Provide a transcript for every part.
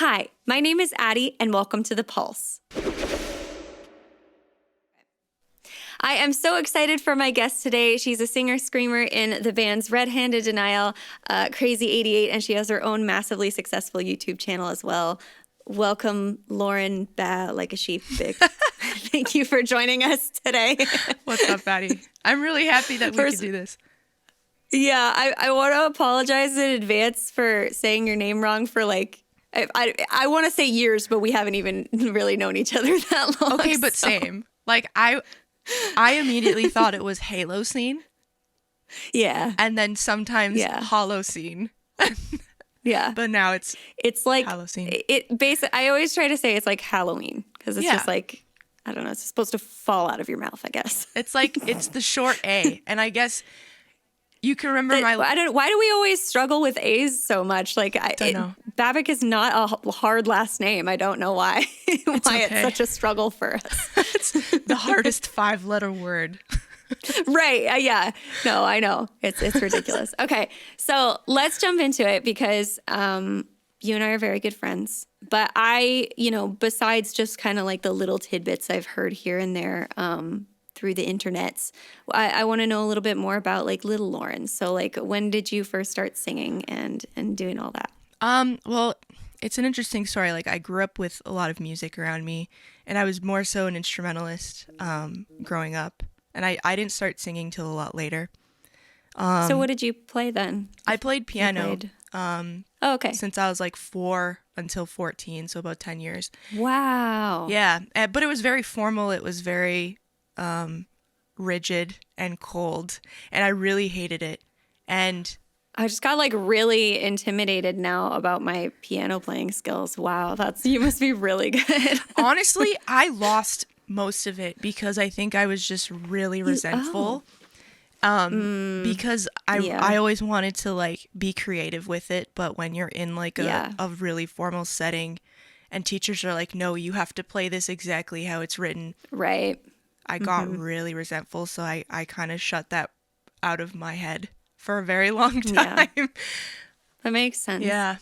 Hi, my name is Addie, and welcome to The Pulse. I am so excited for my guest today. She's a singer-screamer in the bands Red Handed Denial, Crazy 88, and she has her own massively successful YouTube channel as well. Welcome, Lauren like a sheep. Big. Thank you for joining us today. What's up, Addie? I'm really happy that we could do this. Yeah, I want to apologize in advance for saying your name wrong for I want to say years, but we haven't even really known each other that long. Okay, but same. Like, I immediately thought it was Halocene. Yeah. And then sometimes Holocene. Yeah. But now it's like Halocene. I always try to say it's like Halloween because it's just like, I don't know, it's supposed to fall out of your mouth, I guess. It's like, it's the short A. And I guess you can remember why do we always struggle with A's so much? Like, I don't know. Babic is not a hard last name. I don't know why. It's such a struggle for us. It's the hardest 5-letter word. Right. Yeah. No, I know. It's ridiculous. Okay. So let's jump into it because you and I are very good friends. But I, besides just kind of like the little tidbits I've heard here and there through the internets, I want to know a little bit more about like little Lauren. So like, when did you first start singing and doing all that? Well, it's an interesting story. Like, I grew up with a lot of music around me, and I was more so an instrumentalist growing up. And I didn't start singing till a lot later. So what did you play then? I played piano. Okay. Since I was like 4 until 14, so about 10 years. Wow. Yeah, but it was very formal. It was very rigid and cold, and I really hated it. And I just got like really intimidated now about my piano playing skills. Wow, you must be really good. Honestly, I lost most of it because I think I was just really resentful. Because I always wanted to like be creative with it, but when you're in like a really formal setting and teachers are like, no, you have to play this exactly how it's written. Right. I got really resentful, so I kind of shut that out of my head for a very long time. Yeah. That makes sense. Yeah.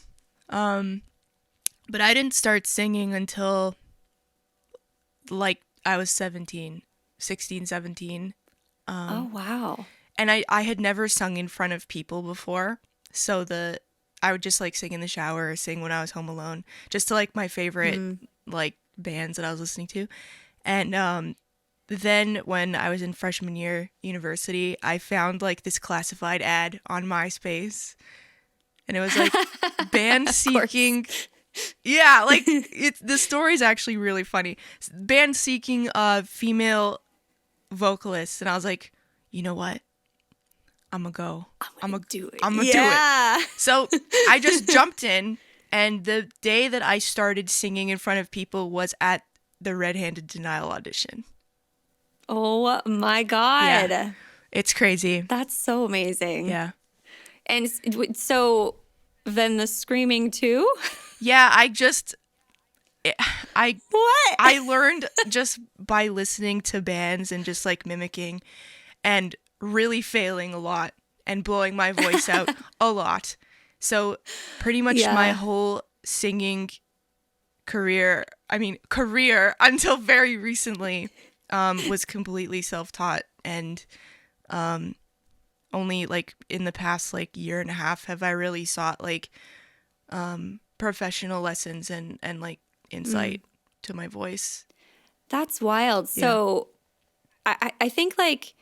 But I didn't start singing until like I was 16, 17. Oh, wow. And I had never sung in front of people before. So I would just like sing in the shower or sing when I was home alone, just to like my favorite like bands that I was listening to. And then when I was in freshman year university, I found like this classified ad on MySpace. And it was like band seeking. Yeah, like the story's actually really funny. Band seeking female vocalists, and I was like, you know what? I'm gonna go. I'm gonna do it. I'm gonna do it. So I just jumped in, and the day that I started singing in front of people was at the Red Handed Denial audition. Oh my God. Yeah. It's crazy. That's so amazing. Yeah. And so then the screaming too? Yeah, What? I learned just by listening to bands and just like mimicking and really failing a lot and blowing my voice out a lot. So pretty much my whole singing career until very recently was completely self-taught, and only like in the past like year and a half have I really sought like professional lessons and like insight to my voice. That's wild. So I think like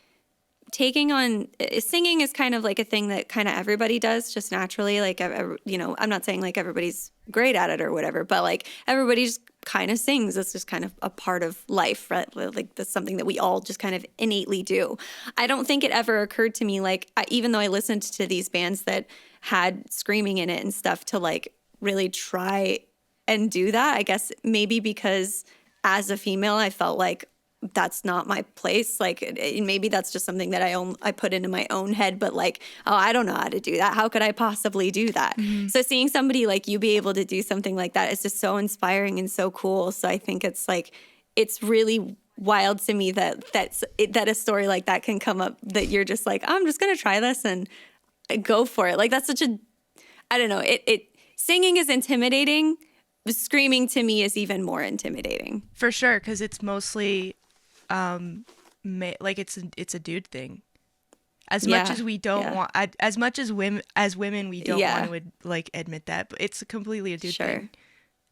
taking on singing is kind of like a thing that kind of everybody does just naturally. Like, I'm not saying like everybody's great at it or whatever, but like everybody just kind of sings. It's just kind of a part of life, right? Like that's something that we all just kind of innately do. I don't think it ever occurred to me, like, even though I listened to these bands that had screaming in it and stuff, to like really try and do that. I guess maybe because as a female, I felt like that's not my place. Like maybe that's just something that I put into my own head, but like, oh, I don't know how to do that. How could I possibly do that? Mm-hmm. So seeing somebody like you be able to do something like that is just so inspiring and so cool. So I think it's like, it's really wild to me that a story like that can come up, that you're just like, I'm just going to try this and go for it. Like that's such a, I don't know, singing is intimidating, screaming to me is even more intimidating. For sure, because it's mostly like it's a dude thing. As much as we don't want, as much as women we don't want to like admit that, but it's completely a dude thing,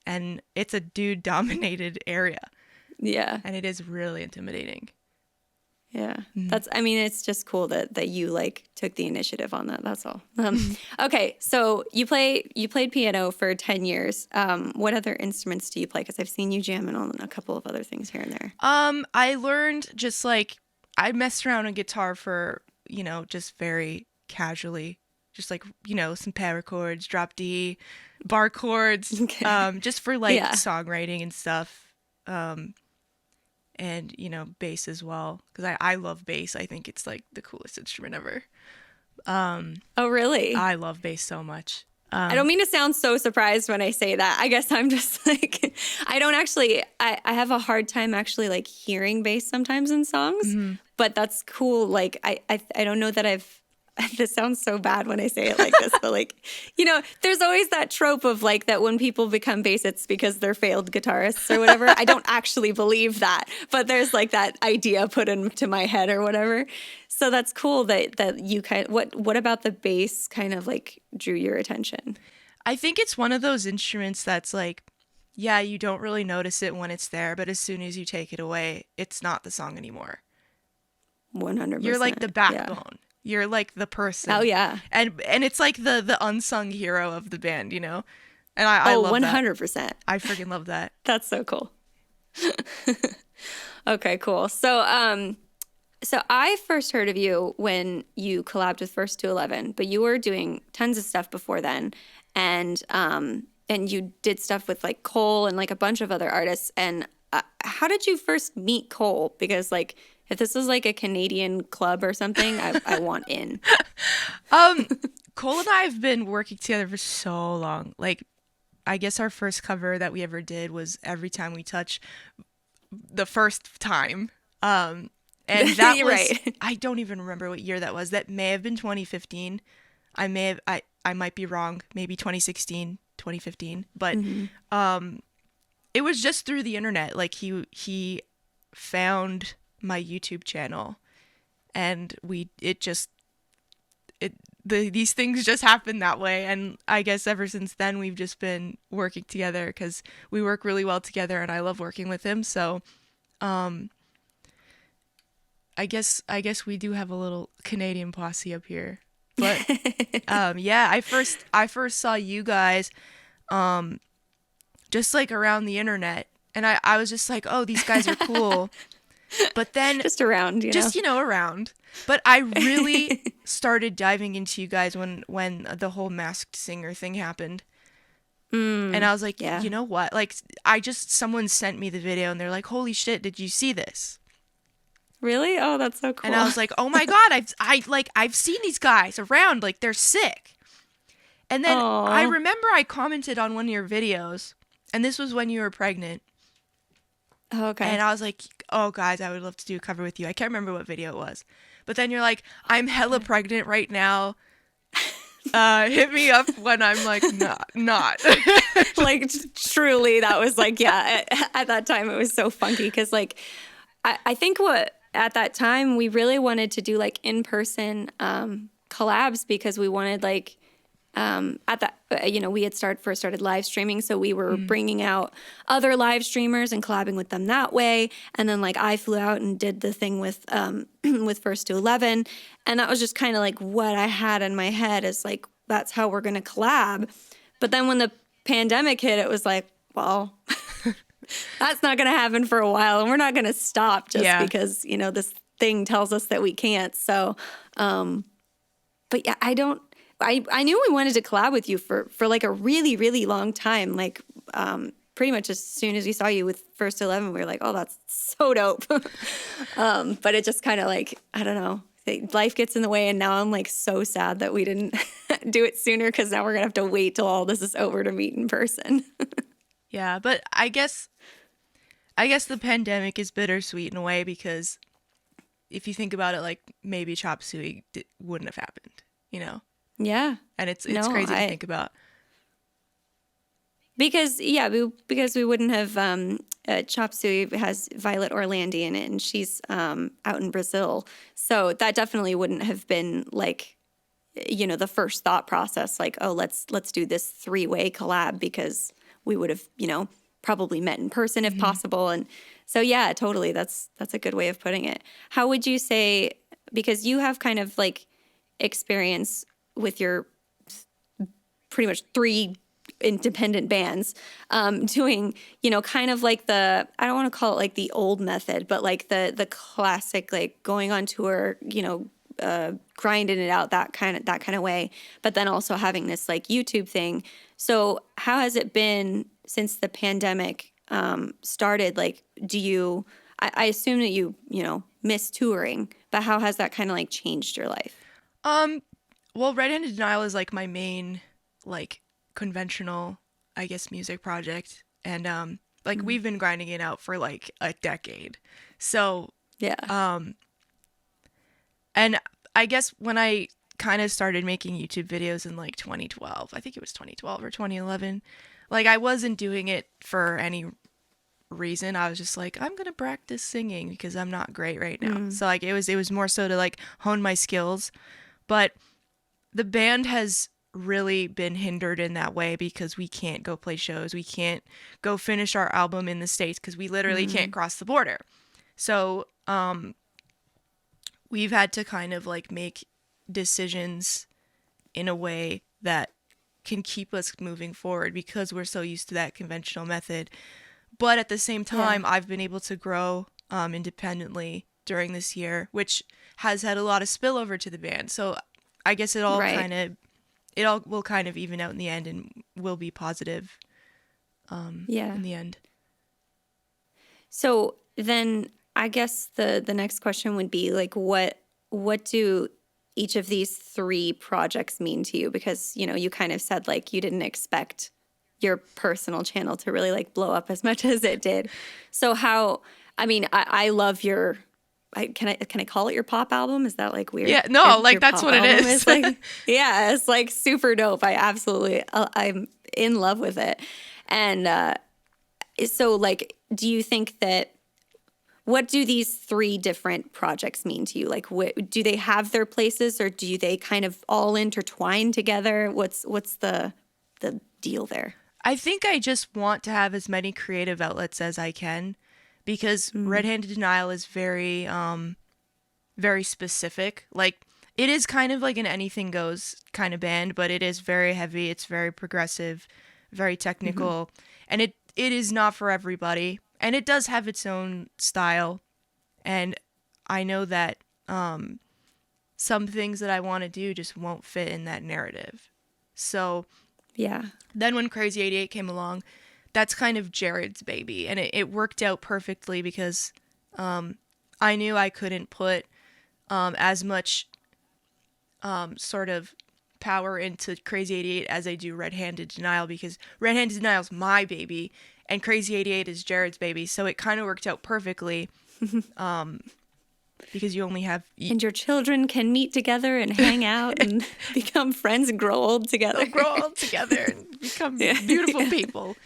and it's a dude dominated area. Yeah, and it is really intimidating. Yeah, it's just cool that you like took the initiative on that. That's all. Okay, so you played piano for 10 years. What other instruments do you play? Because I've seen you jamming on a couple of other things here and there. I learned just like I messed around on guitar for just very casually, just like some power chords, drop D, bar chords, just for like songwriting and stuff. And bass as well, because I love bass. I think it's like the coolest instrument ever. Oh really? I love bass so much. I don't mean to sound so surprised when I say that. I guess I'm just like, I don't actually, I have a hard time actually like hearing bass sometimes in songs, but that's cool. Like, I don't know that this sounds so bad when I say it like this, but like, there's always that trope of like that when people become bass, it's because they're failed guitarists or whatever. I don't actually believe that, but there's like that idea put into my head or whatever. So that's cool that you what about the bass kind of like drew your attention? I think it's one of those instruments that's like, you don't really notice it when it's there, but as soon as you take it away, it's not the song anymore. 100%. You're like the backbone. Yeah. You're like the person. Oh yeah. And it's like the unsung hero of the band, And I love 100%. That. I freaking love that. That's so cool. Okay, cool. So I first heard of you when you collabed with First to 11, but you were doing tons of stuff before then, and you did stuff with like Cole and like a bunch of other artists. And how did you first meet Cole? Because like if this is like a Canadian club or something, I want in. Cole and I have been working together for so long. Like, I guess our first cover that we ever did was "Every Time We Touch," the first time. And that was, right. I don't even remember what year that was. That may have been 2015. I might be wrong. Maybe 2016, 2015. But it was just through the internet. Like he found my YouTube channel, and these things just happened that way. And I guess ever since then we've just been working together because we work really well together, and I love working with him. So, I guess we do have a little Canadian posse up here, but I first saw you guys, just like around the internet, and I was just like, oh, these guys are cool, but then just around, around. But I really started diving into you guys when the whole Masked Singer thing happened, and I was like, you know what? Like, someone sent me the video, and they're like, holy shit, did you see this? Really? Oh, that's so cool. And I was like, oh my God, I've seen these guys around, like they're sick. And then I remember I commented on one of your videos, and this was when you were pregnant. Oh, okay. And I was like, oh guys, I would love to do a cover with you. I can't remember what video it was. But then you're like, I'm hella pregnant right now. Hit me up when I'm like, not. Like, truly, that was like, at that time it was so funky because like, I think at that time we really wanted to do like in-person collabs because we wanted like at that we had first started live streaming, so we were bringing out other live streamers and collabing with them that way. And then like I flew out and did the thing with First to 11, and that was just kind of like what I had in my head is like that's how we're gonna collab. But then when the pandemic hit, it was like, well. That's not going to happen for a while, and we're not going to stop just because, this thing tells us that we can't. So, but yeah, I knew we wanted to collab with you for like a really, really long time. Like, pretty much as soon as we saw you with First to 11, we were like, oh, that's so dope. But it just kind of like, I don't know, life gets in the way. And now I'm like so sad that we didn't do it sooner because now we're going to have to wait till all this is over to meet in person. Yeah, but I guess the pandemic is bittersweet in a way because if you think about it, like maybe Chop Suey wouldn't have happened, Yeah. And it's crazy to think about. because we wouldn't have Chop Suey has Violet Orlandi in it, and she's out in Brazil, so that definitely wouldn't have been like, you know, the first thought process, like, oh, let's do this 3-way collab, because we would have, you know, probably met in person if possible. And so yeah, totally, that's a good way of putting it. How would you say, because you have kind of like experience with your pretty much 3 independent bands, doing, you know, kind of like I don't want to call it like the old method, but like the classic, like going on tour, you know, grinding it out, that kind of way, but then also having this like YouTube thing. So how has it been since the pandemic started? Like, I assume that you know, miss touring, but how has that kind of like changed your life? Well, Red Handed Denial is like my main like conventional, I guess, music project, and like we've been grinding it out for like a decade. So yeah. And I guess when I kind of started making YouTube videos in like 2012, I think it was 2012 or 2011, like I wasn't doing it for any reason. I was just like, I'm gonna practice singing because I'm not great right now. So like it was more so to like hone my skills. But the band has really been hindered in that way because we can't go play shows. We can't go finish our album in the States because we literally can't cross the border. So we've had to kind of like make decisions in a way that can keep us moving forward because we're so used to that conventional method. But at the same time, I've been able to grow independently during this year, which has had a lot of spillover to the band. So I guess it all will kind of even out in the end and will be positive in the end. So then I guess the next question would be like, what do each of these 3 projects mean to you? Because, you know, you kind of said like you didn't expect your personal channel to really like blow up as much as it did. So I love your, can I call it your pop album? Is that like weird? Yeah, no, like that's what it is. It's like, yeah, it's like super dope. I'm in love with it. And so like, do you think that, what do these 3 different projects mean to you? Like, do they have their places, or do they kind of all intertwine together? What's the deal there? I think I just want to have as many creative outlets as I can because Red Handed Denial is very, very specific. Like, it is kind of like an anything goes kind of band, but it is very heavy. It's very progressive, very technical, and it is not for everybody. And it does have its own style. And I know that some things that I want to do just won't fit in that narrative. So yeah. Then when Crazy 88 came along, that's kind of Jared's baby. And it worked out perfectly because I knew I couldn't put as much sort of power into Crazy 88 as I do Red Handed Denial, because Red Handed Denial's my baby and Crazy 88 is Jared's baby. So it kind of worked out perfectly because you only have... And your children can meet together and hang out and become friends and grow old together. They'll grow old together and become beautiful people.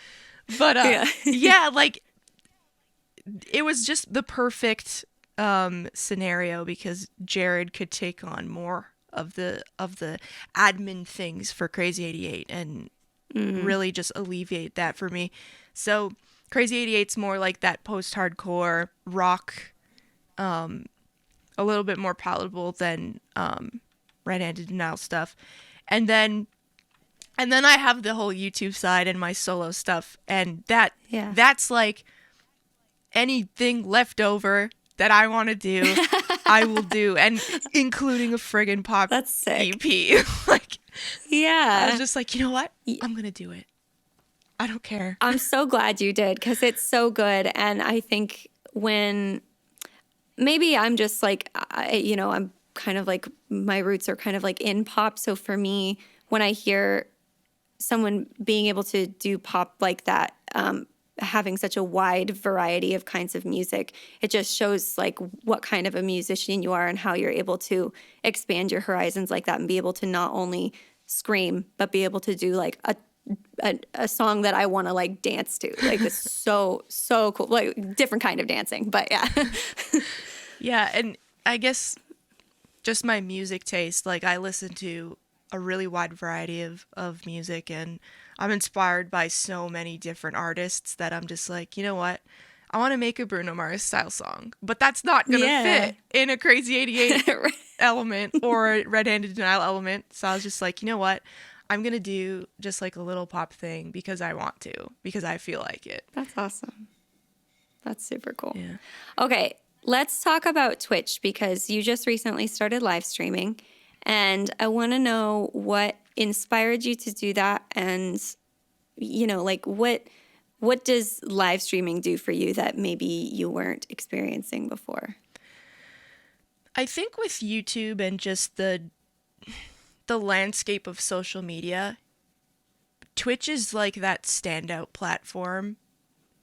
But like it was just the perfect scenario because Jared could take on more of the admin things for Crazy 88 and really just alleviate that for me. So Crazy 88's more like that post-hardcore rock, a little bit more palatable than Red Handed Denial stuff. And then I have the whole YouTube side and my solo stuff, and that's like anything left over that I want to do, I will do, and including a friggin' pop That's sick. EP. Like, yeah, I was just like, you know what? I'm gonna do it. I don't care. I'm so glad you did because it's so good, and I think when maybe I'm just like, I'm kind of like my roots are kind of like in pop, so for me, when I hear someone being able to do pop like that, having such a wide variety of kinds of music, it just shows like what kind of a musician you are and how you're able to expand your horizons like that and be able to not only scream, but be able to do like a a song that I want to like dance to. Like it's so cool. Like different kind of dancing, but yeah. Yeah, and I guess just my music taste, like I listen to a really wide variety of music, and I'm inspired by so many different artists that I'm just like, you know what? I want to make a Bruno Mars style song, but that's not going to fit in a Crazy 88 element or a Red Handed Denial element. So I was just like, you know what? I'm going to do just like a little pop thing because I want to, because I feel like it. That's awesome. That's super cool. Yeah. Okay, let's talk about Twitch because you just recently started live streaming, and I want to know what inspired you to do that, and you know, like what does live streaming do for you that maybe you weren't experiencing before? I think with YouTube and just the landscape of social media, Twitch is like that standout platform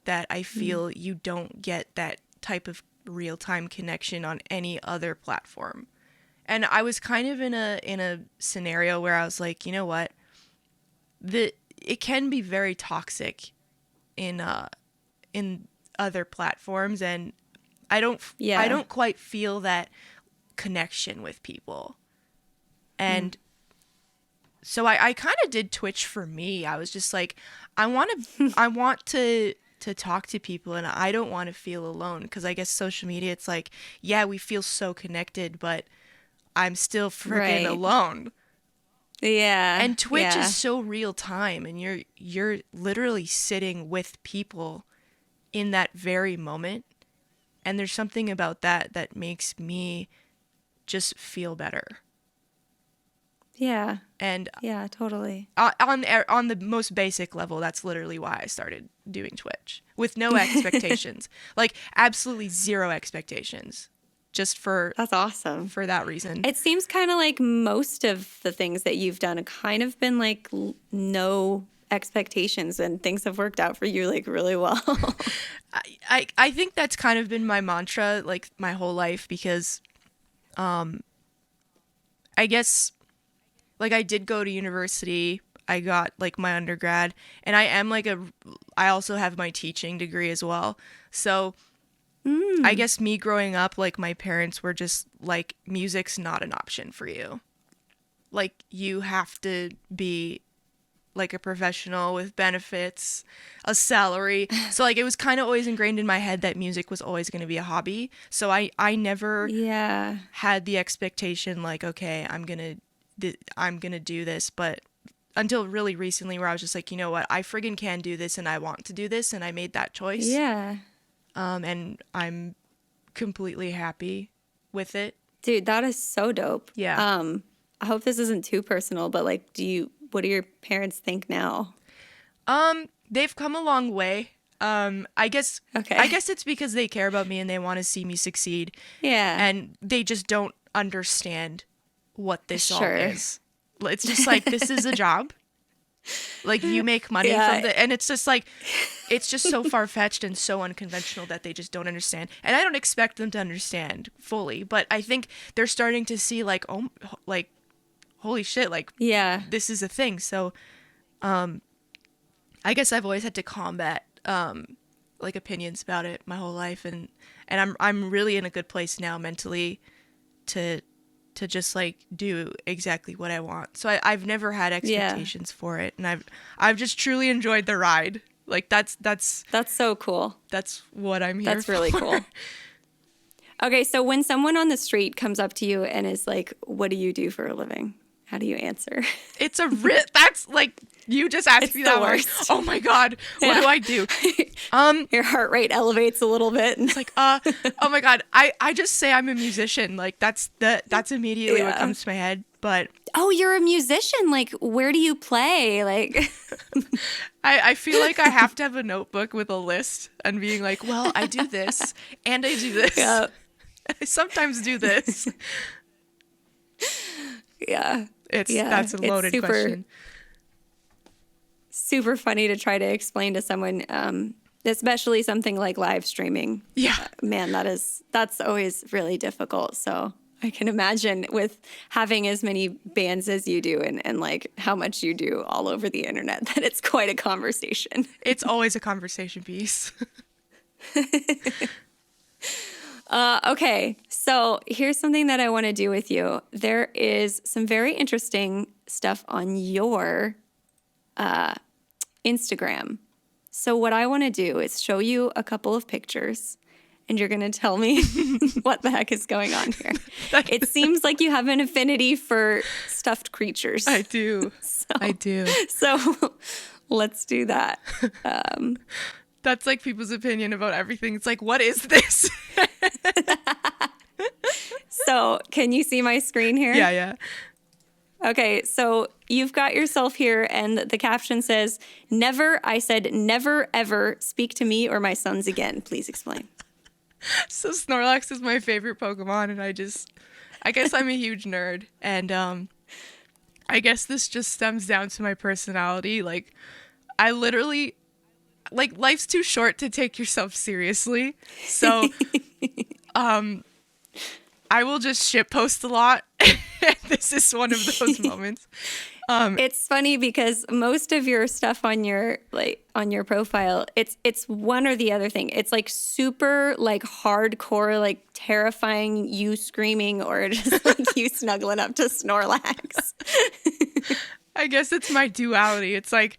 that I feel you don't get that type of real-time connection on any other platform. And I was kind of in a scenario where I was like, you know what? It can be very toxic in other platforms, and I don't quite feel that connection with people. And so I kind of did Twitch for me. I was just like, I want to talk to people, and I don't want to feel alone, because I guess social media, it's like, yeah, we feel so connected, but I'm still freaking alone. Yeah. And Twitch is so real time, and you're literally sitting with people in that very moment. And there's something about that makes me just feel better. Yeah. And yeah, totally. On the most basic level, that's literally why I started doing Twitch, with no expectations. Like absolutely zero expectations. Just for that's awesome. For that reason. It seems kind of like most of the things that you've done have kind of been like no expectations, and things have worked out for you like really well. I think that's kind of been my mantra like my whole life, because I guess like I did go to university. I got like my undergrad, and I also have my teaching degree as well. So I guess me growing up, like my parents were just like, music's not an option for you. Like you have to be like a professional with benefits, a salary. So like it was kind of always ingrained in my head that music was always going to be a hobby. So I never had the expectation like, okay, I'm going to do this. But until really recently, where I was just like, you know what, I friggin' can do this, and I want to do this, and I made that choice. Yeah. And I'm completely happy with it. Dude, that is so dope. Yeah. I hope this isn't too personal, but like, what do your parents think now? They've come a long way. I guess it's because they care about me and they want to see me succeed. Yeah. And they just don't understand what this all is. It's just like, this is a job. Like you make money from and it's just like, it's just so far-fetched and so unconventional that they just don't understand. And I don't expect them to understand fully, but I think they're starting to see like, oh, like, holy shit, like, this is a thing. So, I guess I've always had to combat, like opinions about it my whole life. And I'm really in a good place now mentally to just like do exactly what I want. So I've never had expectations for it, and I've just truly enjoyed the ride. Like that's so cool. That's what I'm here That's for. Really cool. Okay, so when someone on the street comes up to you and is like, "What do you do for a living?" How do you answer? It's that's like, you just asked me that word. Oh my God, what do I do? Your heart rate elevates a little bit. It's like, oh my God, I just say I'm a musician. Like that's immediately what comes to my head. But oh, you're a musician. Like, where do you play? Like, I feel like I have to have a notebook with a list and being like, well, I do this and I do this. Yeah. I sometimes do this. Yeah. That's a loaded question. Super funny to try to explain to someone, especially something like live streaming. Yeah. Man, that's always really difficult. So I can imagine with having as many bands as you do and like how much you do all over the internet that it's quite a conversation. It's always a conversation piece. Okay, so here's something that I want to do with you. There is some very interesting stuff on your Instagram. So what I want to do is show you a couple of pictures, and you're going to tell me what the heck is going on here. It seems like you have an affinity for stuffed creatures. I do. I do. So let's do that. That's like people's opinion about everything. It's like, what is this? So can you see my screen here? Yeah. Okay, so you've got yourself here, and the caption says, I said, never, ever speak to me or my sons again. Please explain. So Snorlax is my favorite Pokemon, and I guess I'm a huge nerd. And I guess this just stems down to my personality. Like, I literally, like, life's too short to take yourself seriously. So I will just shitpost a lot. This is one of those moments. It's funny because most of your stuff on your profile, it's one or the other thing. It's like super like hardcore, like terrifying you screaming or just like you snuggling up to Snorlax. I guess it's my duality. It's like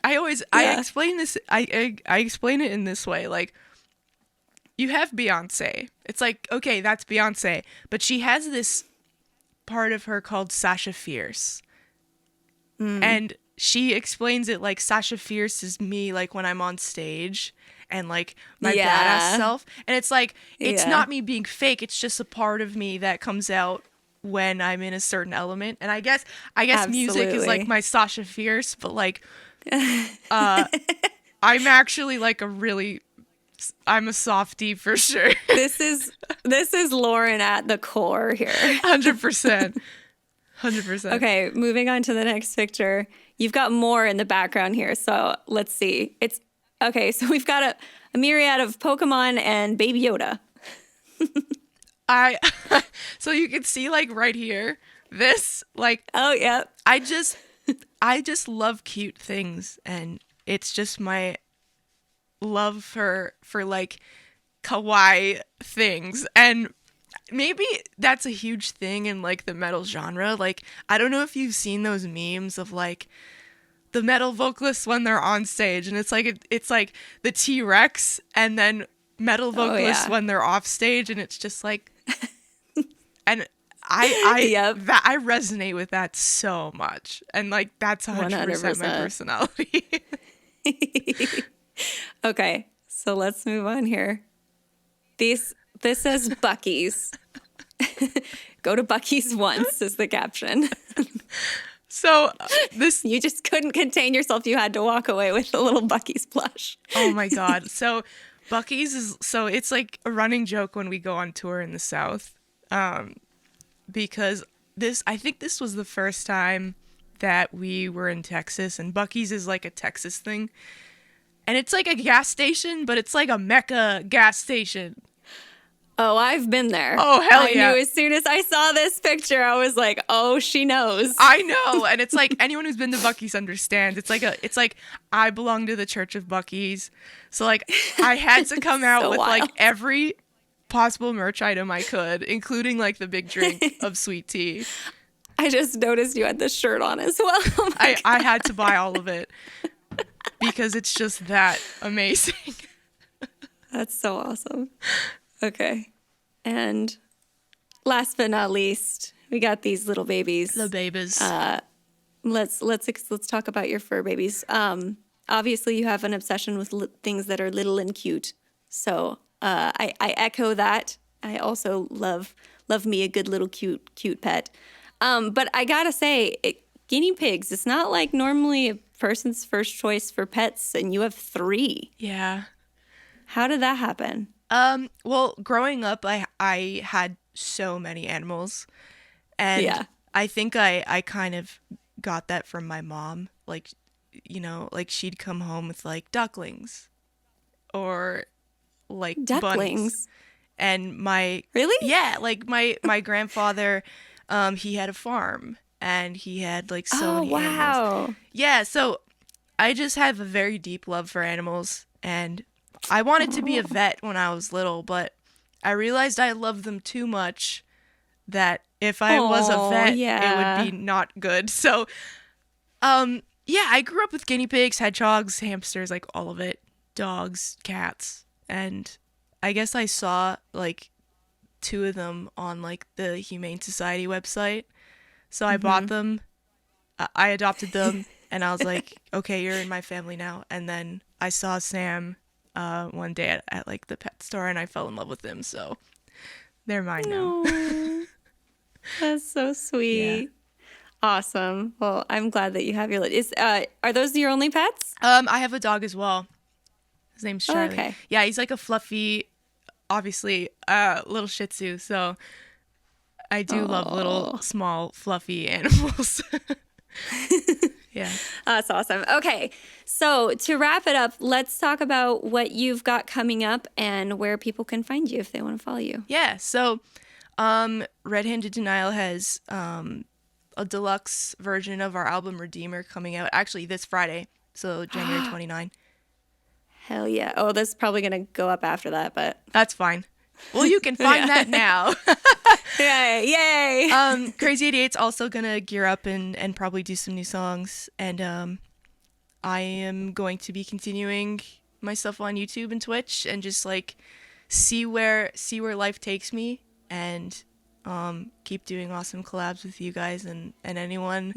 I explain this. I explain it in this way. Like, you have Beyonce. It's like, okay, that's Beyonce, but she has this part of her called Sasha Fierce. And she explains it like Sasha Fierce is me, like when I'm on stage and like my badass self. And it's like, it's not me being fake. It's just a part of me that comes out when I'm in a certain element. And I guess music is like my Sasha Fierce, but like, I'm actually like I'm a softie for sure. This is Lauren at the core here. 100%. 100%. Okay, moving on to the next picture. You've got more in the background here, so let's see. It's okay. So we've got a myriad of Pokemon and Baby Yoda. So you can see like right here, this like. Oh yeah. I just love cute things, and it's just my love for like kawaii things. And maybe that's a huge thing in like the metal genre. Like, I don't know if you've seen those memes of like the metal vocalists when they're on stage, and it's like the T-Rex, and then metal vocalists when they're off stage, and it's just like, and I resonate with that so much, and like that's 100% my personality. Okay, so let's move on here. This says Buc-ee's. Go to Buc-ee's once is the caption. So you just couldn't contain yourself. You had to walk away with the little Buc-ee's plush. Oh my God. So Buc-ee's it's like a running joke when we go on tour in the South. Because I think this was the first time that we were in Texas, and Buc-ee's is like a Texas thing. And it's like a gas station, but it's like a mecca gas station. Oh, I've been there. Oh, hell yeah. I knew as soon as I saw this picture, I was like, oh, she knows. I know. And it's like, anyone who's been to Buc-ee's understands. It's like I belong to the Church of Buc-ee's. So like I had to come out with wild. like every possible merch item I could, including like the big drink of sweet tea. I just noticed you had the shirt on as well. Oh I had to buy all of it because it's just that amazing. That's so awesome. Okay. And last but not least, we got these little babies. The babies. Let's talk about your fur babies. Obviously you have an obsession with things that are little and cute. So I echo that. I also love me a good little cute pet. But I gotta say, guinea pigs, it's not like normally a person's first choice for pets, and you have 3. Yeah. How did that happen? Well, growing up, I had so many animals, and I think I kind of got that from my mom. Like, you know, like she'd come home with like ducklings or like Ducklings. bunnies. And Really? Yeah, like my grandfather, he had a farm and he had like so many animals. Wow. Yeah, so I just have a very deep love for animals, and I wanted to be a vet when I was little, but I realized I loved them too much that if I was a vet, it would be not good. So, yeah, I grew up with guinea pigs, hedgehogs, hamsters, like all of it, dogs, cats, and I guess I saw like 2 of them on like the Humane Society website. So I bought them, I adopted them, and I was like, okay, you're in my family now. And then I saw Sam one day at like the pet store, and I fell in love with him. So they're mine now. Aw, that's so sweet. Yeah. Awesome. Well, I'm glad that you have your. Are those your only pets? I have a dog as well. His name's Charlie. Okay. Yeah, he's like a fluffy, obviously, little Shih Tzu. So I do love little, small, fluffy animals. Yeah. That's awesome. Okay. So to wrap it up, let's talk about what you've got coming up and where people can find you if they want to follow you. Yeah. So, Red Handed Denial has a deluxe version of our album Redeemer coming out actually this Friday. So January 29. Hell yeah. Oh, this is probably going to go up after that, but. That's fine. Well, you can find that now. Yay. Crazy 88's also gonna gear up and probably do some new songs, and I am going to be continuing my stuff on YouTube and Twitch and just like see where life takes me, and keep doing awesome collabs with you guys and anyone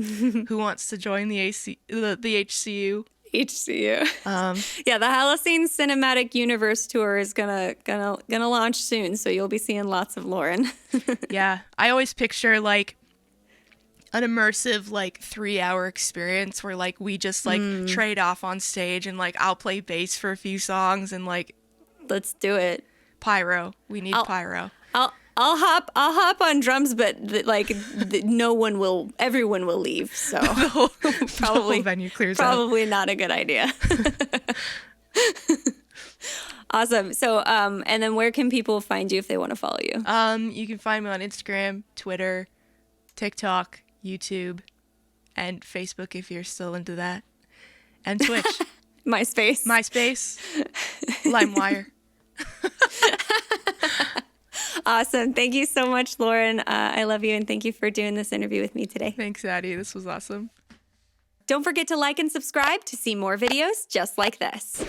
who wants to join the HCU. Yeah, the Halocene Cinematic Universe Tour is gonna launch soon, so you'll be seeing lots of Lauren. Yeah, I always picture like an immersive like 3-hour experience where like we just like trade off on stage, and like I'll play bass for a few songs, and like let's do it. Pyro. We need pyro. I'll hop on drums, but everyone will leave. So the whole venue clears out. Probably not a good idea. Awesome. So, and then where can people find you if they want to follow you? You can find me on Instagram, Twitter, TikTok, YouTube, and Facebook if you're still into that, and Twitch. MySpace, LimeWire. Awesome. Thank you so much, Lauren. I love you, and thank you for doing this interview with me today. Thanks, Addie. This was awesome. Don't forget to like and subscribe to see more videos just like this.